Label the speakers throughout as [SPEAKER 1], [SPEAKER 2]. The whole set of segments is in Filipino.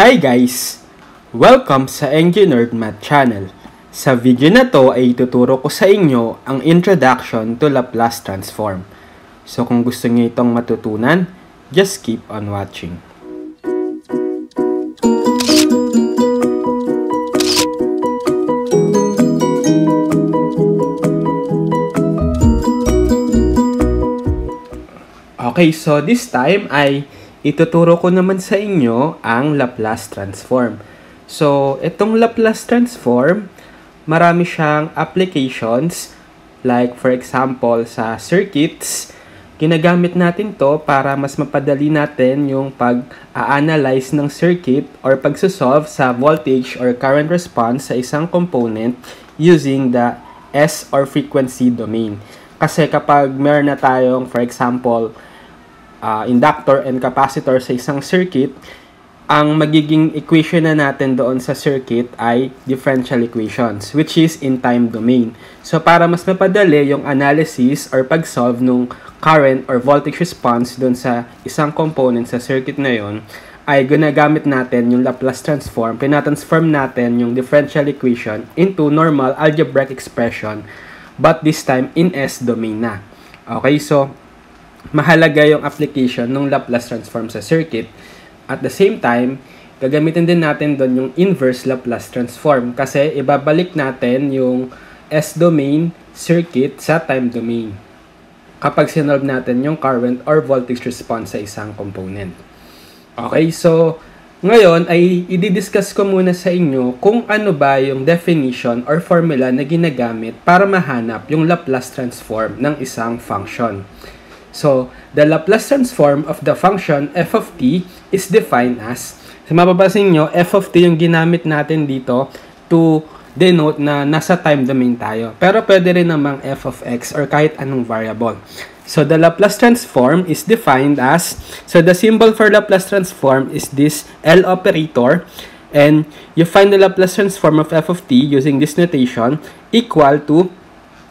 [SPEAKER 1] Hi guys! Welcome sa enginerdmath channel. Sa video na to ay ituturo ko sa inyo ang introduction to Laplace Transform. So kung gusto niyo itong matutunan, just keep on watching. Okay, so this time ay ituturo ko naman sa inyo ang Laplace Transform. So, itong Laplace Transform, marami siyang applications. Like, for example, sa circuits, ginagamit natin to para mas mapadali natin yung pag-analyze ng circuit or pagsosolve sa voltage or current response sa isang component using the S or frequency domain. Kasi kapag meron na tayong, for example, inductor and capacitor sa isang circuit, ang magiging equation na natin doon sa circuit ay differential equations, which is in time domain. So, para mas mapadali yung analysis or pag-solve nung current or voltage response doon sa isang component sa circuit na yon, ay ginagamit natin yung Laplace Transform. Pinatransform natin yung differential equation into normal algebraic expression, but this time in S domain na. Okay, so mahalaga yung application ng Laplace Transform sa circuit. At the same time, gagamitin din natin doon yung inverse Laplace Transform kasi ibabalik natin yung S-domain circuit sa time domain kapag sinolve natin yung current or voltage response sa isang component. Okay, so ngayon ay i-discuss ko muna sa inyo kung ano ba yung definition or formula na ginagamit para mahanap yung Laplace Transform ng isang function. So, the Laplace transform of the function f of t is defined as, so mapapansin nyo, f of t yung ginamit natin dito to denote na nasa time domain tayo. Pero pwede rin namang f of x or kahit anong variable. So, the Laplace transform is defined as, so the symbol for Laplace transform is this L operator. And you find the Laplace transform of f of t using this notation equal to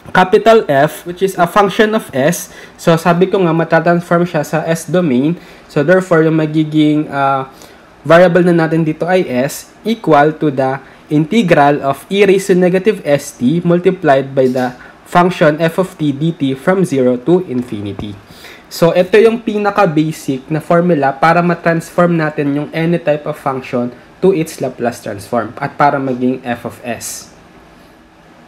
[SPEAKER 1] capital F, which is a function of S. So, sabi ko nga, matatransform siya sa S domain. So, therefore, yung magiging variable na natin dito ay S equal to the integral of e raised to negative st multiplied by the function f of t dt from 0 to infinity. So, ito yung pinaka-basic na formula para matransform natin yung any type of function to its Laplace transform at para maging f of S.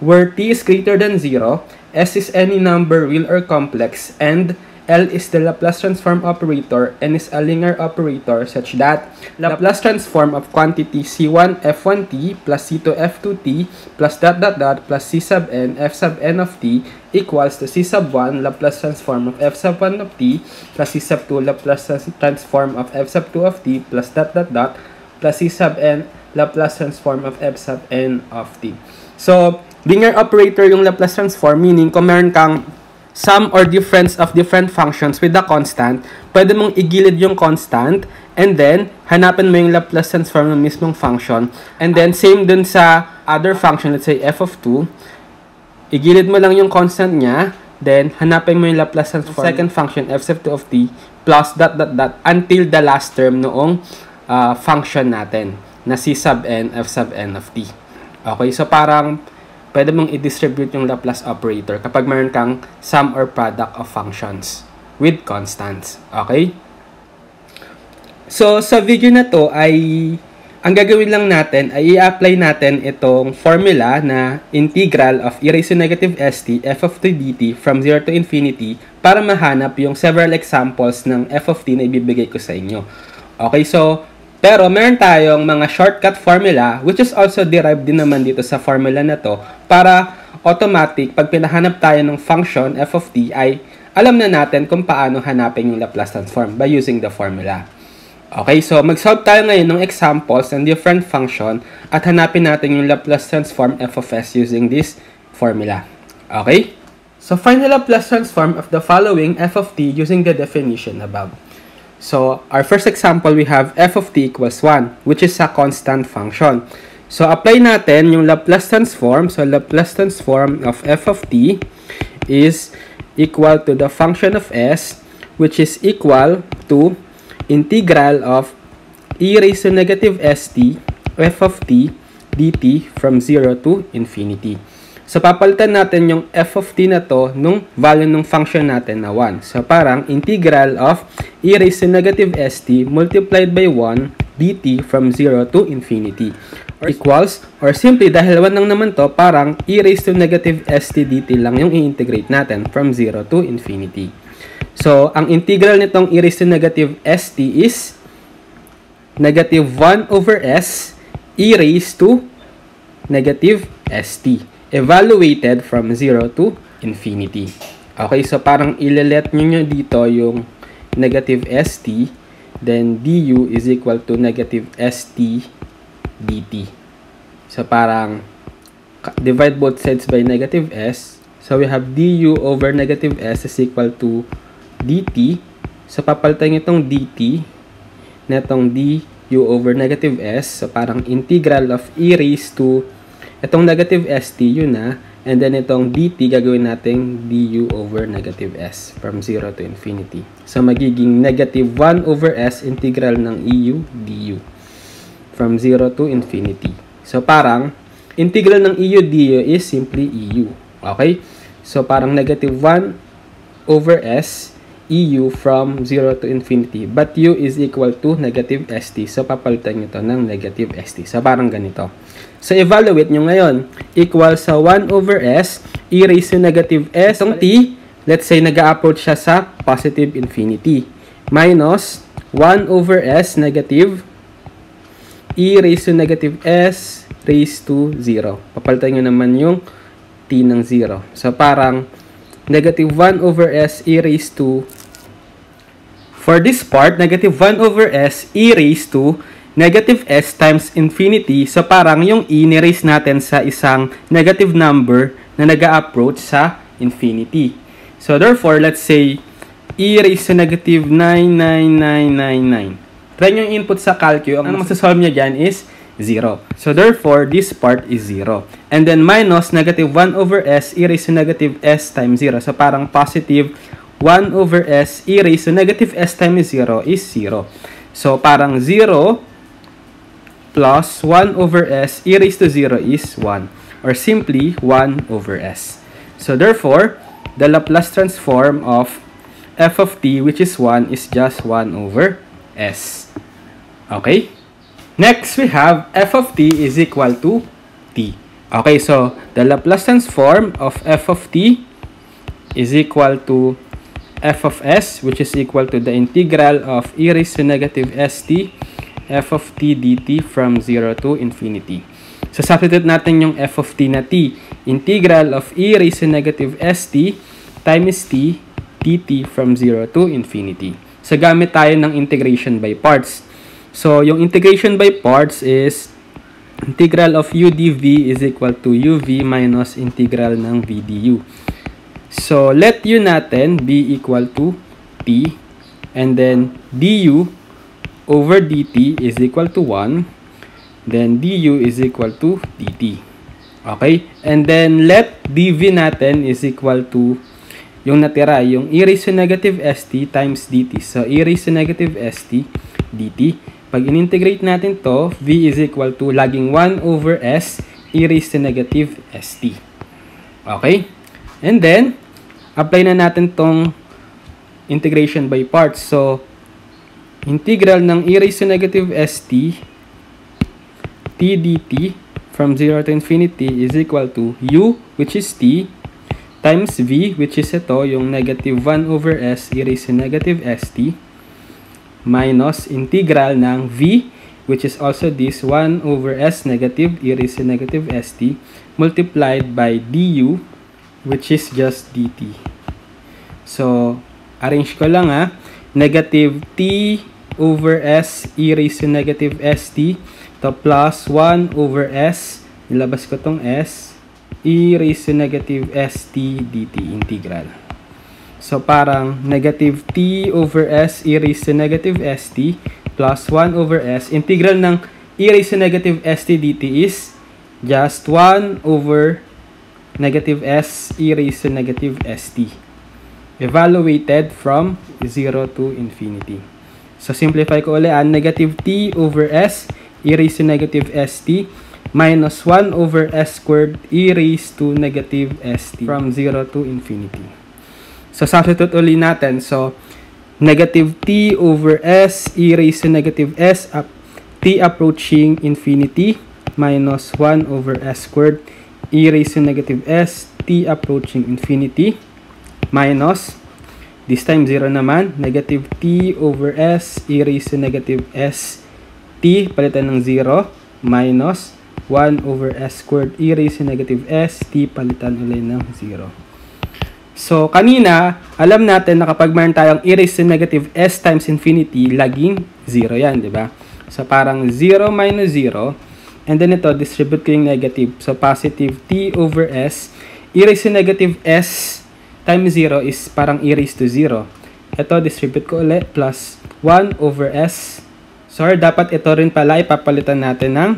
[SPEAKER 1] Where t is greater than 0, S is any number real or complex, and L is the Laplace transform operator and is a linear operator such that Laplace transform of quantity C1 F1t plus C2 F2t plus plus C sub n F sub n of t equals to C sub 1 Laplace transform of F sub 1 of t plus C sub 2 Laplace transform of F sub 2 of t plus plus C sub n Laplace transform of F sub n of t. So, linear operator yung Laplace transform, meaning kung meron kang sum or difference of different functions with a constant, pwede mong igilid yung constant, and then, hanapin mo yung Laplace transform ng mismong function, and then, same dun sa other function, let's say f of 2, igilid mo lang yung constant niya, then, hanapin mo yung Laplace transform second function, f sub 2 of t, plus until the last term noong function natin, na c sub n, f sub n of t. Okay, so parang pwede mong i-distribute yung Laplace operator kapag meron kang sum or product of functions with constants. Okay? So, sa video na to ay, ang gagawin lang natin ay i-apply natin itong formula na integral of e raised to negative st f of t dt from 0 to infinity para mahanap yung several examples ng f of t na ibibigay ko sa inyo. Okay, so pero meron tayong mga shortcut formula which is also derived din naman dito sa formula na to para automatic pag pinahanap tayo ng function f of t ay alam na natin kung paano hanapin yung Laplace transform by using the formula. Okay, so mag-solve tayo ngayon ng examples ng different function at hanapin natin yung Laplace transform f of s using this formula. Okay? So find the Laplace transform of the following f of t using the definition above. So, our first example, we have f of t equals 1, which is a constant function. So, apply natin yung Laplace transform. So, Laplace transform of f of t is equal to the function of s, which is equal to integral of e raised to negative st f of t dt from 0 to infinity. So, papalitan natin yung f of t na to nung value ng function natin na 1. So, parang integral of e raised to negative st multiplied by 1 dt from 0 to infinity. Equals, or simply, dahil 1 lang naman to, parang e raised to negative st dt lang yung i-integrate natin from 0 to infinity. So, ang integral nitong e raised to negative st is negative 1 over s e raised to negative st. Evaluated from 0 to infinity. Okay, so parang ilalet nyo dito yung negative st, then du is equal to negative st dt. So parang divide both sides by negative s. So we have du over negative s is equal to dt. So papalitan nyo itong dt na itong du over negative s. So parang integral of e raised to itong negative st, yun na. And then itong dt, gagawin natin du over negative s from 0 to infinity. So, magiging negative 1 over s integral ng eu du from 0 to infinity. So, parang integral ng eu du is simply eu. Okay? So, parang negative 1 over s eu from 0 to infinity. But u is equal to negative st. So, papalitan nyo ito ng negative st. So, parang ganito. So, evaluate nyo ngayon. Equal sa 1 over s, e raised to negative s. Itong t, let's say, nag-a-approach siya sa positive infinity. Minus 1 over s negative, e raised to negative s raised to 0. Papalitan nyo naman yung t ng 0. So, parang negative 1 over s e raised to, for this part, negative 1 over s e raised to negative s times infinity. So, parang yung e ni-raise natin sa isang negative number na nag-a-approach sa infinity. So, therefore, let's say, e raised to negative 99999. Try nyo yung input sa calcu. Ang masasolve nyo dyan is 0. So, therefore, this part is 0. And then, minus negative 1 over s e raised to negative s times 0. So, parang positive 1 over s e raised to negative s times 0 is 0. So, parang 0 plus 1 over s e raised to 0 is 1. Or simply, 1 over s. So, therefore, the Laplace transform of f of t, which is 1, is just 1 over s. Okay? Next, we have f of t is equal to t. Okay, so, the Laplace transform of f of t is equal to f of s, which is equal to the integral of e raised to negative st f of t dt from 0 to infinity. So, substitute natin yung f of t na t. Integral of e raised to negative st times t dt from 0 to infinity. So, gamit tayo ng integration by parts. So, yung integration by parts is integral of u dv is equal to uv minus integral ng v du. So, let u natin be equal to t, and then du over dt is equal to 1, then du is equal to dt. Okay? And then, let dv natin is equal to yung natira, yung e raised to negative st times dt. So, e raised to negative st dt. Pag in-integrate natin to, v is equal to laging 1 over s e raised to negative st. Okay? And then, apply na natin tong integration by parts. So, integral ng e raised to negative st t dt from 0 to infinity is equal to u, which is t, times v, which is ito, yung negative 1 over s e raised to negative st, minus integral ng v, which is also this 1 over s negative e raised to negative st, multiplied by du, which is just dt. So, arrange ko lang negative t over s e raised to negative st to plus 1 over s, nilabas ko tong s, e raised to negative st dt integral. So, parang negative t over s e raised to negative st plus 1 over s. Integral ng e raised to negative st dt is just 1 over negative s e raised to negative st. Evaluated from 0 to infinity. So, simplify ko ulit, negative t over s e raised to negative st minus 1 over s squared e raised to negative st from 0 to infinity. So, substitute ulit natin. So, negative t over s e raised to negative s t approaching infinity minus 1 over s squared e raised to negative s t approaching infinity minus, this time 0 naman, negative t over s e raised to negative s t palitan ng 0 minus 1 over s squared e raised to negative s t palitan ulit ng 0. So, kanina, alam natin na kapag mayroon tayong e raised to negative s times infinity, laging 0 yan, di ba? So, parang 0 minus 0, and then ito, distribute ko yung negative. So, positive t over s, e raised to negative s times 0 is parang e raised to 0. Ito, distribute ko ulit, plus 1 over s. Sorry, dapat ito rin pala ipapalitan natin ng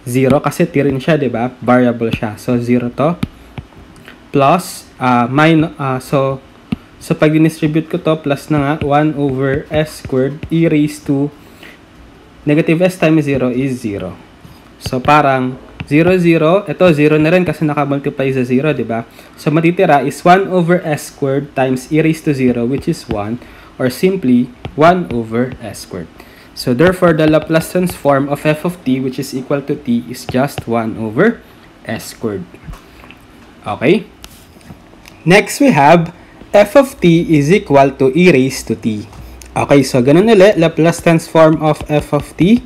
[SPEAKER 1] 0 kasi t rin siya, di ba? Variable siya. So, 0 to. Plus, so pag distribute ko to, plus na nga, 1 over s squared e raised to negative s times 0 is 0. So, parang 0, 0. Ito, 0 na rin kasi nakamultiply sa 0, di ba? So, matitira is 1 over s squared times e raised to 0, which is 1, or simply 1 over s squared. So, therefore, the Laplace transform of f of t, which is equal to t, is just 1 over s squared. Okay? Next, we have f of t is equal to e raised to t. Okay, so ganun ulit, Laplace transform of f of t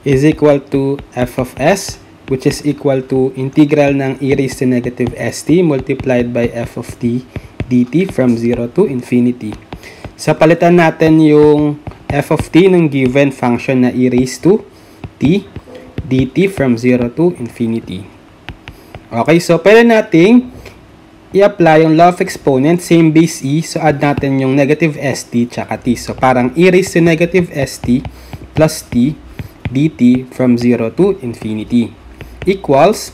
[SPEAKER 1] is equal to f of s, which is equal to integral ng e raised to negative st multiplied by f of t dt from 0 to infinity. So, palitan natin yung f of t ng given function na e raised to t dt from 0 to infinity. Okay, so pwede nating i-apply yung law of exponent, same base e, so add natin yung negative st tsaka t. So, parang e raised to negative st plus t dt from 0 to infinity equals,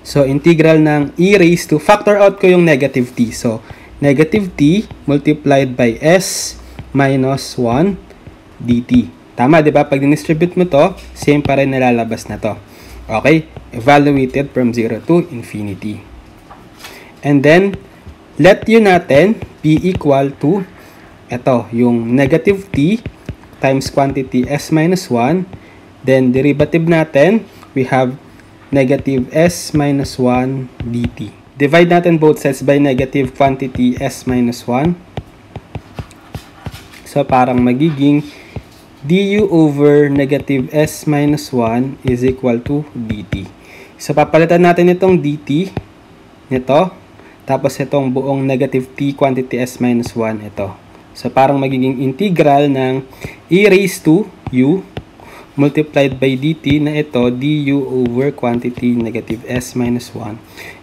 [SPEAKER 1] so integral ng e raised to, factor out ko yung negative t. So, negative t multiplied by s minus 1 dt. Tama, di ba? Pag distribute mo to, same pa rin nalalabas na to. Okay? Evaluated from 0 to infinity. And then, let u natin be equal to, ito, yung negative t times quantity s minus 1. Then, derivative natin, we have negative s minus 1 dt. Divide natin both sides by negative quantity s minus 1. So, parang magiging du over negative s minus 1 is equal to dt. So, papalitan natin itong dt nito. Tapos, itong buong negative t quantity s minus 1 ito. So, parang magiging integral ng e raised to u multiplied by dt na ito, du over quantity negative s minus 1,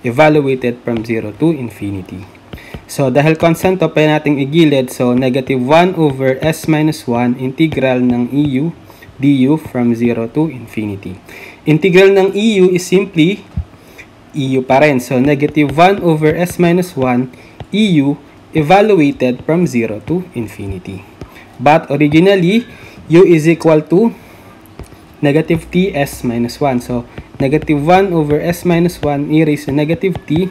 [SPEAKER 1] evaluated from 0 to infinity. So, dahil constant to, pwede nating igilid. So, negative 1 over s minus 1, integral ng eu, du from 0 to infinity. Integral ng eu is simply eu pa rin. So, negative 1 over s minus 1, eu, evaluated from 0 to infinity. But, originally, u is equal to negative t s minus 1. So, negative 1 over s minus 1 e raised to negative t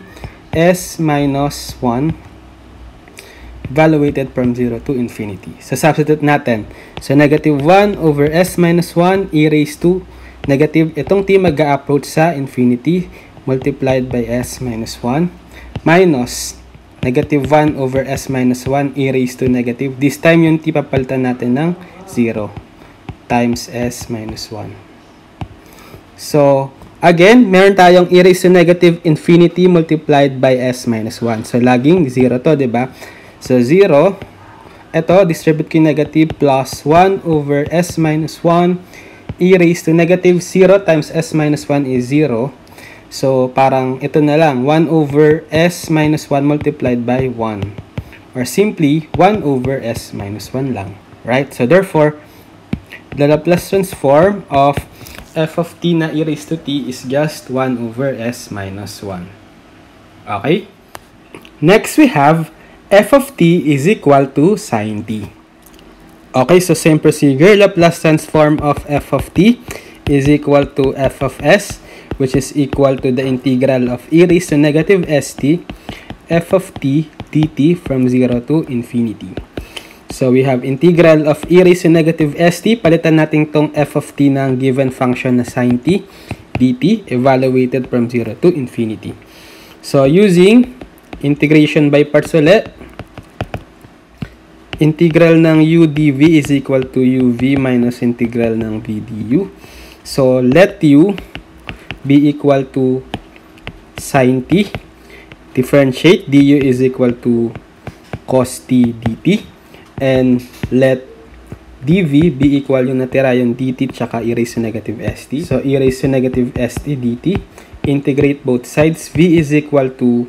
[SPEAKER 1] s minus 1 evaluated from 0 to infinity. So, substitute natin. So, negative 1 over s minus 1 e raised to negative, itong t mag-a-approach sa infinity multiplied by s minus 1 minus negative 1 over s minus 1 e raised to negative. This time, yung t papalitan natin ng 0. Times s minus 1. So, again, meron tayong e raised to negative infinity multiplied by s minus 1. So, laging 0 to, diba? So, 0, ito, distribute ko yung negative plus 1 over s minus 1 e raised to negative 0 times s minus 1 is 0. So, parang ito na lang, 1 over s minus 1 multiplied by 1. Or simply, 1 over s minus 1 lang. Right? So, therefore, the Laplace transform of f of t na e raised to t is just 1 over s minus 1. Okay? Next, we have f of t is equal to sin t. Okay, so same procedure. Laplace transform of f of t is equal to f of s, which is equal to the integral of e raised to negative st f of t dt from 0 to infinity. So we have integral of e raised to negative st. Palitan natin tong f of t ng given function na sin t dt evaluated from 0 to infinity. So using integration by parts ulit, integral ng u dv is equal to uv minus integral ng v du. So let u be equal to sin t. Differentiate, du is equal to cos t dt. And let dv be equal yung natira yung dt tsaka e raised to negative st. So e raised to negative st dt. Integrate both sides. V is equal to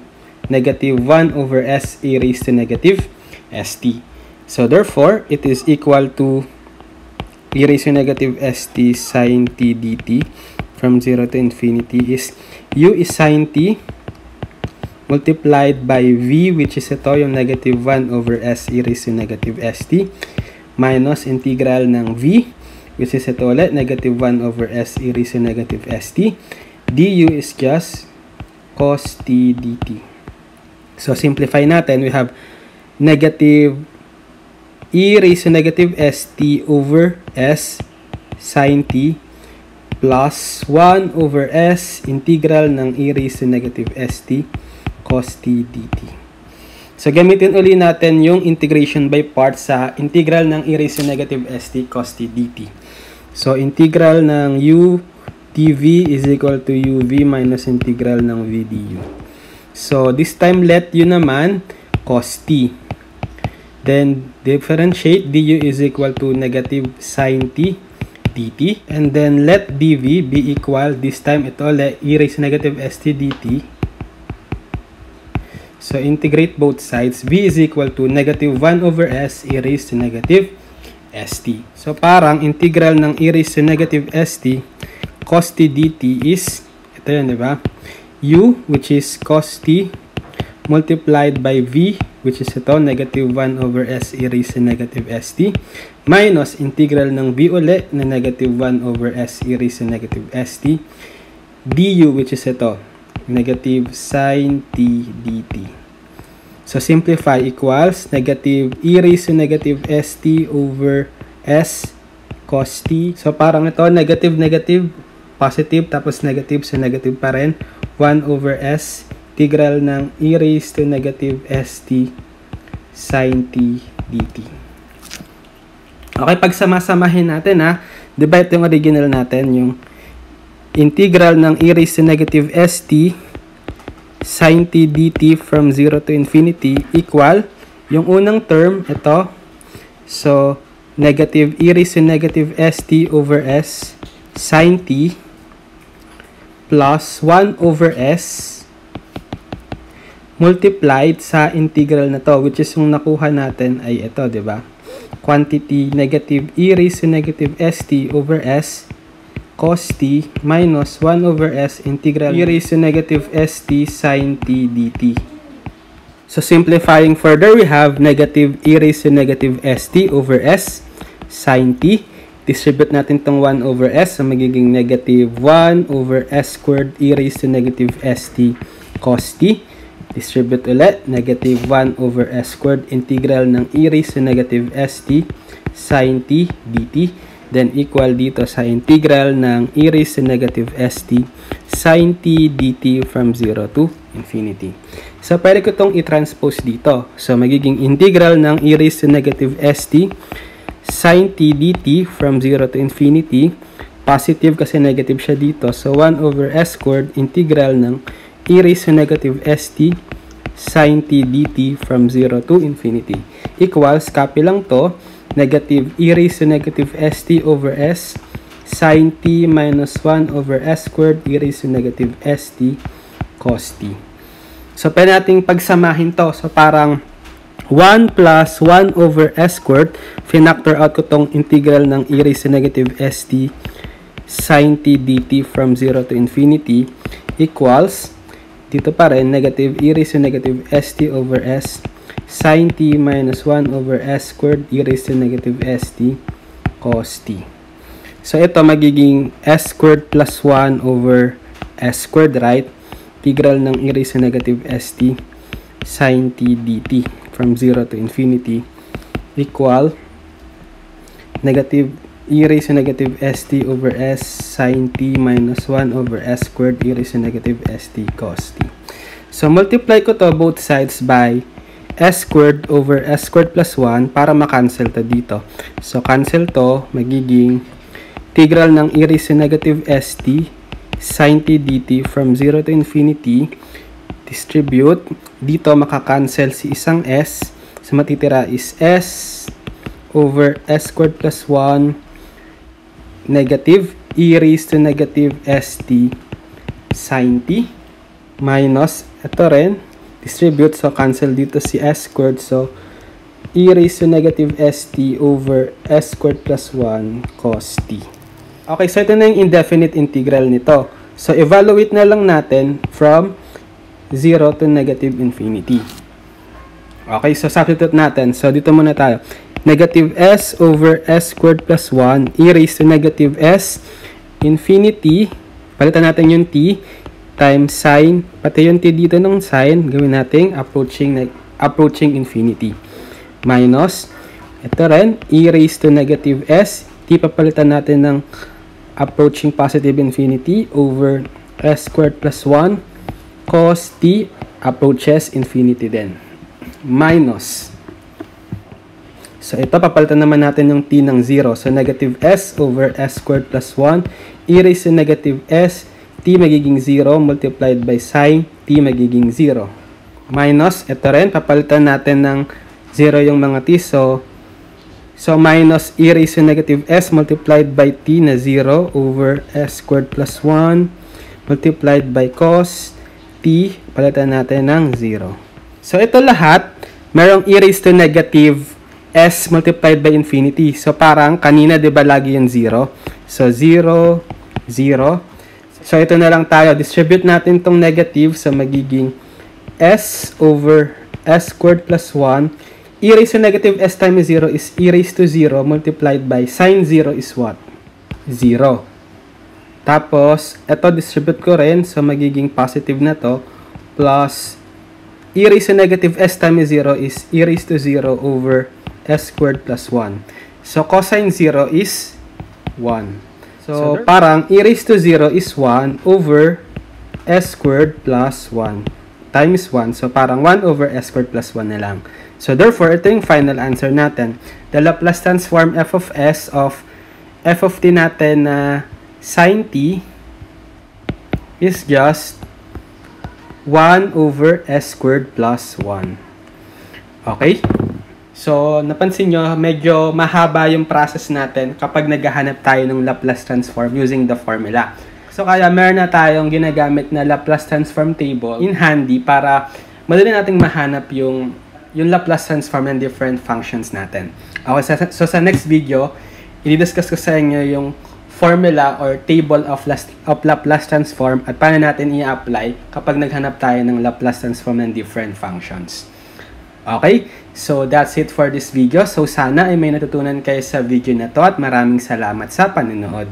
[SPEAKER 1] negative 1 over s e raised to negative st. So therefore, it is equal to e raised to negative st sin t dt from 0 to infinity is u is sin t multiplied by v, which is ito yung negative 1 over s e raised to negative st, minus integral ng v, which is ito ulit, negative 1 over s e raised to negative st. Du is just cos t dt. So simplify natin, we have negative e raised to negative st over s sin t plus 1 over s integral ng e raised to negative st cos t dt. So gamitin uli natin yung integration by parts sa integral ng e raised to negative st cos t dt. So integral ng u dv is equal to uv minus integral ng v du. So this time let u naman cos t. Then differentiate, du is equal to negative sin t dt. And then let dv be equal, this time ito ulit, e raised to negative st dt. So integrate both sides. V is equal to negative 1 over s e raised to negative st. So parang integral ng e raised to negative st cos t dt is, ito yun, diba? U, which is cos t multiplied by v, which is ito, negative 1 over s e raised to negative st, minus integral ng v ulit na negative 1 over s e raised to negative st, du, which is ito, negative sin t dt. So simplify, equals negative e raised to negative st over s cos t. So parang ito, negative, negative, positive, tapos negative, so negative pa rin, 1 over s integral ng e raised to negative st sin t dt. Okay, pagsamasamahin natin ha, divide yung original natin, yung integral ng e raised to negative st sin t dt from 0 to infinity equal, yung unang term, ito, so negative e raised to negative st over s sin t plus 1 over s multiplied sa integral na to, which is yung nakuha natin ay ito, di ba? Quantity negative e raised to negative st over s cos t minus 1 over s integral e raised to negative st sin t dt. So simplifying further, we have negative e raised to negative st over s sin t. Distribute natin tong 1 over s, so magiging negative 1 over s squared e raised to negative st cos t. Distribute ulit, negative 1 over s squared integral ng e raised to negative st sin t dt. Then equal dito sa integral ng e raised to negative st sin t dt from 0 to infinity. So pwede ko itong i-transpose dito. So magiging integral ng e raised to negative st sin t dt from 0 to infinity. Positive kasi negative siya dito. So 1 over s squared integral ng e raised to negative st sin t dt from 0 to infinity equals, copy lang to, negative e raised to negative st over s sin t minus 1 over s squared e raised to negative st cos t. So pwede nating pagsamahin to. So parang 1 plus 1 over s squared, finactor out ko tong integral ng e raised to negative st sin t dt from 0 to infinity equals, dito pa rin, negative e raised to negative st over s sine t minus 1 over s squared e raised to negative st cos t. So, ito magiging s squared plus 1 over s squared, right? Integral ng e raised to negative st sine t dt from 0 to infinity equal negative e raised to negative st over s sine t minus 1 over s squared e raised to negative st cos t. So, multiply ko to both sides by s squared over s squared plus 1 para makancel to dito. So, cancel to, magiging integral ng e raised to negative st sine t dt from 0 to infinity, distribute, dito makakancel si isang s, so matitira is s over s squared plus 1 negative e raised to negative st sine t minus, ito rin, distribute, so cancel dito si s squared, so e raised to negative st over s squared plus 1 cos t. Okay, so ito na yung indefinite integral nito. So, evaluate na lang natin from 0 to negative infinity. Okay, so substitute natin. So, dito muna tayo. Negative s over s squared plus 1 e raised to negative s infinity, palitan natin yung t, times sine, pati yung t dito ng sine, gawin natin approaching infinity. Minus, ito rin, e raised to negative s, t papalitan natin ng approaching positive infinity over s squared plus 1 cos t approaches infinity din. Minus. So, ito, papalitan naman natin yung t ng 0. So, negative s over s squared plus 1 e raised to negative s, t magiging 0 multiplied by sine, t magiging 0. Minus, ito rin, papalitan natin ng 0 yung mga t. So minus e raised to negative s multiplied by t na 0 over s squared plus 1 multiplied by cos t, palitan natin ng 0. So, ito lahat, merong e raised to negative s multiplied by infinity. So, parang kanina, di ba, lagi yung 0? So, 0, 0. So, ito na lang tayo. Distribute natin tong negative. So, magiging s over s squared plus 1. E raised to negative s times 0 is e raised to 0 multiplied by sine 0 is what? 0. Tapos, ito distribute ko rin. So, magiging positive na to. Plus, e raised to negative s times 0 is e raised to 0 over s squared plus 1. So, cosine 0 is 1. So, parang e raised to 0 is 1 over s squared plus 1 times 1. So, parang 1 over s squared plus 1 na lang. So, therefore, ito yung final answer natin. The Laplace transform f of s of f of t natin na sine t is just 1 over s squared plus 1. Okay? So, napansin nyo, medyo mahaba yung process natin kapag naghahanap tayo ng Laplace transform using the formula. So, kaya meron na tayong ginagamit na Laplace transform table in handy para madali nating mahanap yung Laplace transform ng different functions natin. Okay, so sa next video, i-discuss ko sa inyo yung formula or table of Laplace transform at paano natin i-apply kapag naghanap tayo ng Laplace transform ng different functions. Okay? So, that's it for this video. So, sana ay may natutunan kayo sa video na to at maraming salamat sa panonood.